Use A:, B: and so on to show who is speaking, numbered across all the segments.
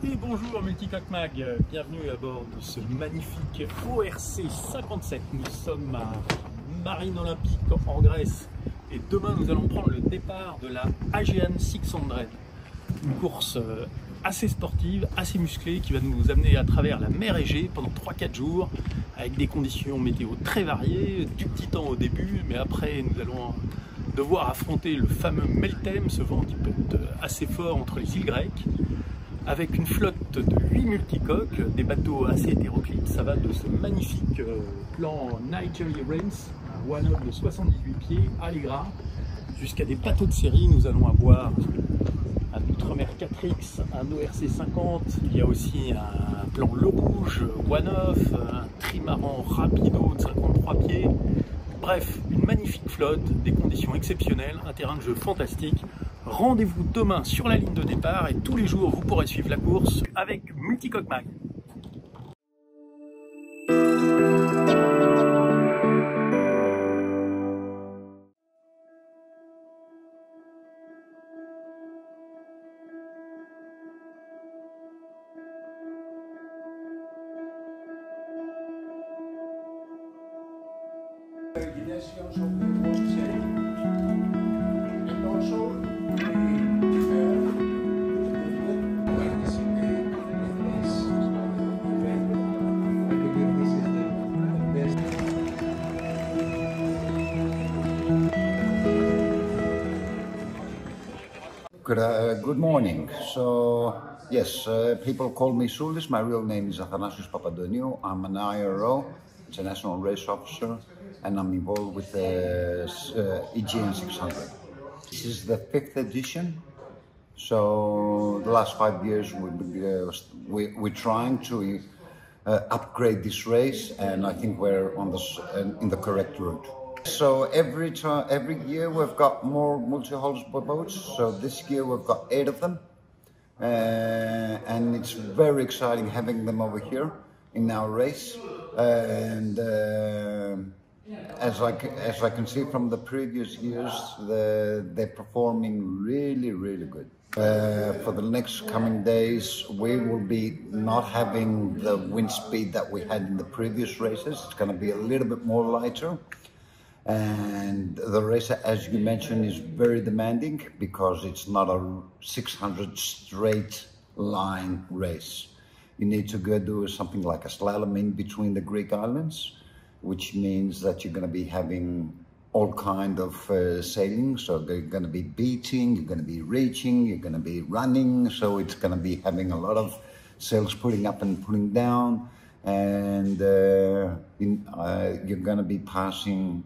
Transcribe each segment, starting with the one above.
A: Et bonjour Multicoque Mag, bienvenue à bord de ce magnifique ORC 57. Nous sommes à Marine Olympique en Grèce et demain nous allons prendre le départ de la Aegean 600. Une course assez sportive, assez musclée qui va nous amener à travers la mer Égée pendant 3-4 jours avec des conditions météo très variées, du petit temps au début, mais après nous allons devoir affronter le fameux Meltem, ce vent qui peut être assez fort entre les îles grecques, avec une flotte de 8 multicoques, des bateaux assez hétéroclites. Ça va de ce magnifique plan Nigeria Rains, un one-up de 78 pieds, Allegra, jusqu'à des bateaux de série. Nous allons avoir un Outremer 4X, un ORC 50, il y a aussi un plan Le Rouge, one-off, un trimaran rapido de 53 pieds. Bref, une magnifique flotte, des conditions exceptionnelles, un terrain de jeu fantastique. Rendez-vous demain sur la ligne de départ et tous les jours vous pourrez suivre la course avec Multicoque Mag.
B: Good morning. So, yes, people call me Soulis. My real name is Athanasios Papadoniou. I'm an IRO, International Race Officer, and I'm involved with the Aegean 600. This is the 5th edition. So, the last 5 years we're trying to upgrade this race, and I think we're on in the correct route. So every year we've got more multi-hull boats. So this year we've got 8 of them, and it's very exciting having them over here in our race. And as I can see from the previous years, they're performing really good. For the next coming days, we will be not having the wind speed that we had in the previous races. It's going to be a little bit more lighter. And the race, as you mentioned, is very demanding because it's not a 600 straight line race. You need to go do something like a slalom in between the Greek islands, which means that you're going to be having all kind of sailing. So they're going to be beating, you're going to be reaching, you're going to be running. So it's going to be having a lot of sails putting up and putting down. And you're going to be passing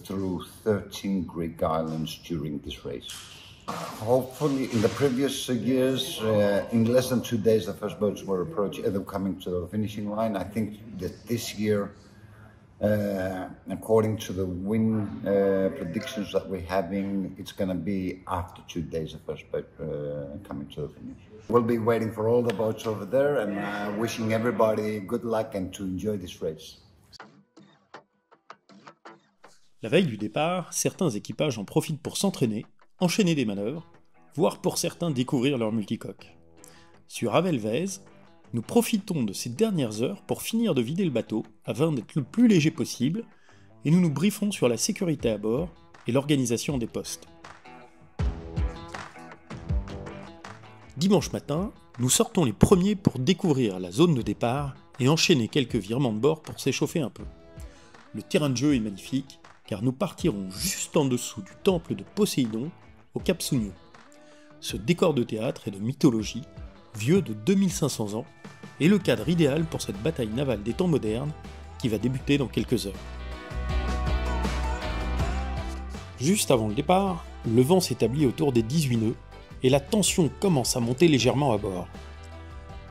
B: through 13 Greek islands during this race. Hopefully, in the previous years, in less than 2 days, the first boats were coming to the finishing line. I think that this year, according to the wind predictions that we're having, it's going to be after 2 days the first boat coming to the finish. We'll be waiting for all the boats over there and wishing everybody good luck and to enjoy this race.
A: La veille du départ, certains équipages en profitent pour s'entraîner, enchaîner des manœuvres, voire pour certains découvrir leur multicoque. Sur Avelvez, nous profitons de ces dernières heures pour finir de vider le bateau afin d'être le plus léger possible et nous nous briefons sur la sécurité à bord et l'organisation des postes. Dimanche matin, nous sortons les premiers pour découvrir la zone de départ et enchaîner quelques virements de bord pour s'échauffer un peu. Le terrain de jeu est magnifique, car nous partirons juste en dessous du temple de Poséidon, au Cap Sounion. Ce décor de théâtre et de mythologie, vieux de 2500 ans, est le cadre idéal pour cette bataille navale des temps modernes qui va débuter dans quelques heures. Juste avant le départ, le vent s'établit autour des 18 nœuds et la tension commence à monter légèrement à bord.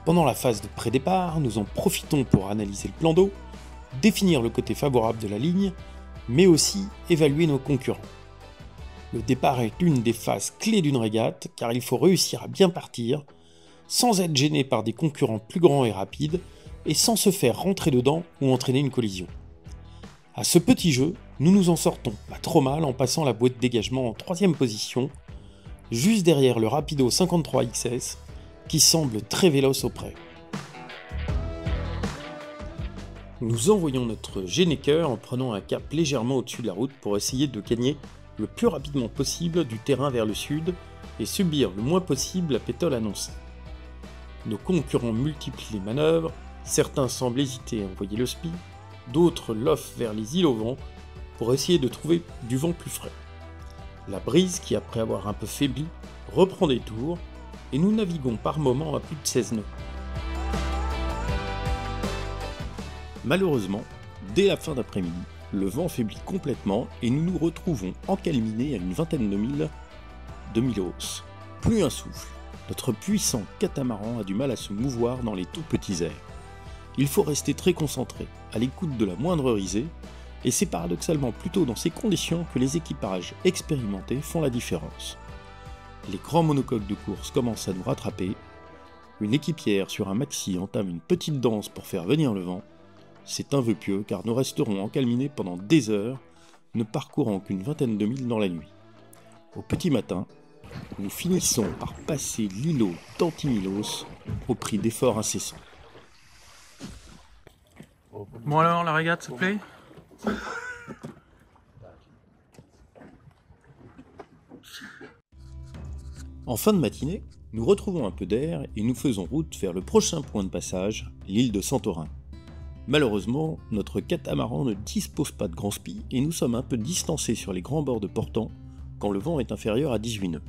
A: Pendant la phase de pré-départ, nous en profitons pour analyser le plan d'eau, définir le côté favorable de la ligne, mais aussi évaluer nos concurrents. Le départ est l'une des phases clés d'une régate, car il faut réussir à bien partir, sans être gêné par des concurrents plus grands et rapides, et sans se faire rentrer dedans ou entraîner une collision. À ce petit jeu, nous nous en sortons pas trop mal en passant la bouée de dégagement en 3e position, juste derrière le Rapido 53 XS, qui semble très véloce au près. Nous envoyons notre Genneker en prenant un cap légèrement au-dessus de la route pour essayer de gagner le plus rapidement possible du terrain vers le sud et subir le moins possible la pétole annoncée. Nos concurrents multiplient les manœuvres, certains semblent hésiter à envoyer le SPI, d'autres l'offrent vers les îles au vent pour essayer de trouver du vent plus frais. La brise, qui après avoir un peu faibli, reprend des tours et nous naviguons par moments à plus de 16 nœuds. Malheureusement, dès la fin d'après-midi, le vent faiblit complètement et nous nous retrouvons encalminés à une vingtaine de milles de Milos. Plus un souffle, notre puissant catamaran a du mal à se mouvoir dans les tout petits airs. Il faut rester très concentré, à l'écoute de la moindre risée, et c'est paradoxalement plutôt dans ces conditions que les équipages expérimentés font la différence. Les grands monocoques de course commencent à nous rattraper, une équipière sur un maxi entame une petite danse pour faire venir le vent. C'est un vœu pieux car nous resterons encalminés pendant des heures, ne parcourant qu'une vingtaine de milles dans la nuit. Au petit matin, nous finissons par passer l'îlot d'Antimilos au prix d'efforts incessants.
C: Bon alors, la régate, ça te plaît?
A: En fin de matinée, nous retrouvons un peu d'air et nous faisons route vers le prochain point de passage, l'île de Santorin. Malheureusement, notre catamaran ne dispose pas de grand SPI et nous sommes un peu distancés sur les grands bords de portant quand le vent est inférieur à 18 nœuds.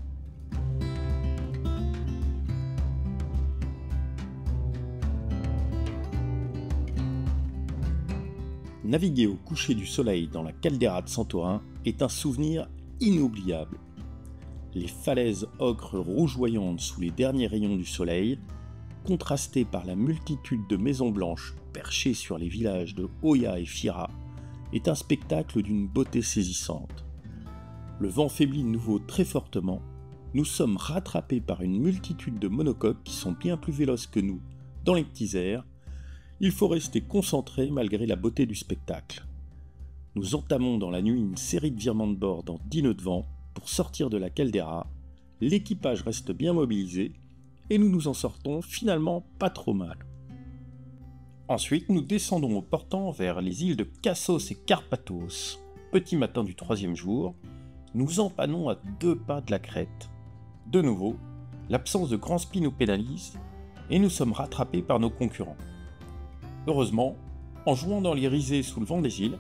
A: Naviguer au coucher du soleil dans la caldeira de Santorin est un souvenir inoubliable. Les falaises ocre rougeoyantes sous les derniers rayons du soleil, contrastées par la multitude de maisons blanches perchées sur les villages de Oya et Fira, est un spectacle d'une beauté saisissante. Le vent faiblit de nouveau très fortement, nous sommes rattrapés par une multitude de monocoques qui sont bien plus véloces que nous dans les petits airs. Il faut rester concentré malgré la beauté du spectacle. Nous entamons dans la nuit une série de virements de bord dans 10 nœuds de vent pour sortir de la caldeira. L'équipage reste bien mobilisé et nous nous en sortons finalement pas trop mal. Ensuite, nous descendons au portant vers les îles de Kassos et Karpathos. Petit matin du 3e jour, nous empannons à 2 pas de la crête. De nouveau, l'absence de grand SPI nous pénalise et nous sommes rattrapés par nos concurrents. Heureusement, en jouant dans les risées sous le vent des îles,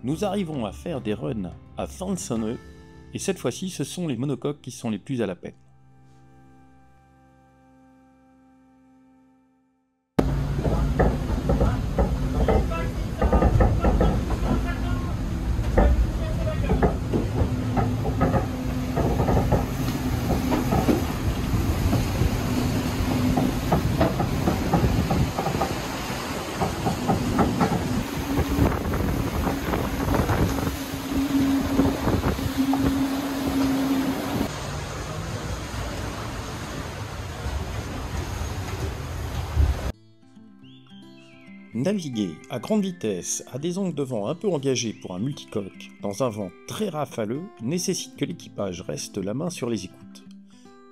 A: nous arrivons à faire des runs à 25 nœuds et cette fois-ci ce sont les monocoques qui sont les plus à la peine. Naviguer à grande vitesse, à des angles de vent un peu engagés pour un multicoque, dans un vent très rafaleux, nécessite que l'équipage reste la main sur les écoutes.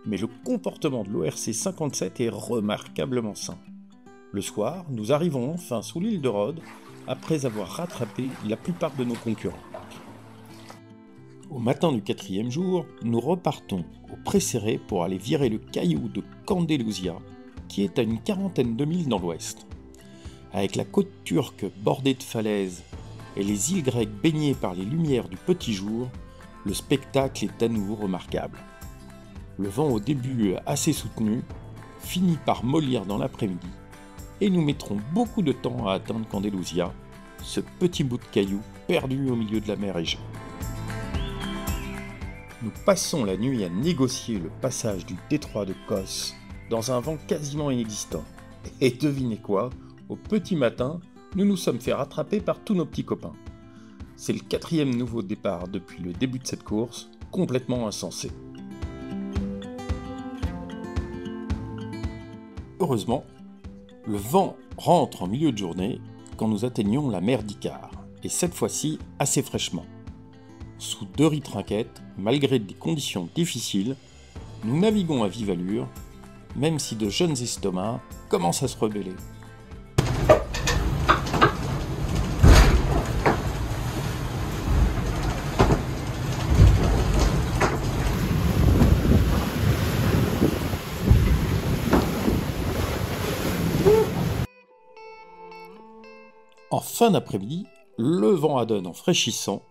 A: Mais le comportement de l'ORC 57 est remarquablement sain. Le soir, nous arrivons enfin sous l'île de Rhodes, après avoir rattrapé la plupart de nos concurrents. Au matin du 4e jour, nous repartons au Précéré pour aller virer le caillou de Candelousia, qui est à une quarantaine de milles dans l'ouest. Avec la côte turque bordée de falaises et les îles grecques baignées par les lumières du petit jour, le spectacle est à nouveau remarquable. Le vent au début assez soutenu finit par mollir dans l'après-midi et nous mettrons beaucoup de temps à atteindre Candelousia, ce petit bout de caillou perdu au milieu de la mer Égée. Nous passons la nuit à négocier le passage du détroit de Kos dans un vent quasiment inexistant. Et devinez quoi ? Au petit matin, nous nous sommes fait rattraper par tous nos petits copains. C'est le 4e nouveau départ depuis le début de cette course, complètement insensé. Heureusement, le vent rentre en milieu de journée quand nous atteignons la mer d'Icare, et cette fois-ci assez fraîchement. Sous 2 ris trinquettes, malgré des conditions difficiles, nous naviguons à vive allure, même si de jeunes estomacs commencent à se rebeller. En fin d'après-midi, le vent adonne en fraîchissant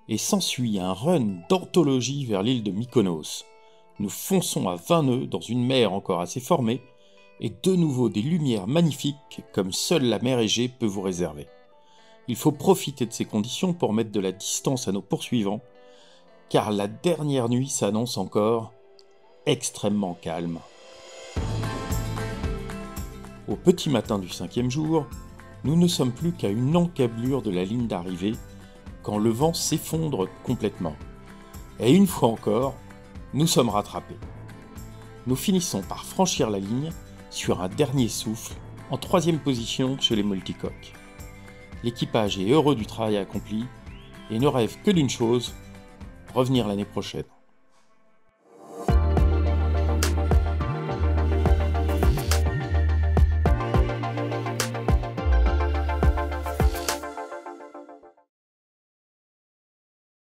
A: et s'ensuit un run d'anthologie vers l'île de Mykonos. Nous fonçons à 20 nœuds dans une mer encore assez formée et de nouveau des lumières magnifiques comme seule la mer Égée peut vous réserver. Il faut profiter de ces conditions pour mettre de la distance à nos poursuivants car la dernière nuit s'annonce encore extrêmement calme. Au petit matin du 5e jour, nous ne sommes plus qu'à une encablure de la ligne d'arrivée quand le vent s'effondre complètement. Et une fois encore, nous sommes rattrapés. Nous finissons par franchir la ligne sur un dernier souffle en 3e position chez les multicoques. L'équipage est heureux du travail accompli et ne rêve que d'une chose, revenir l'année prochaine.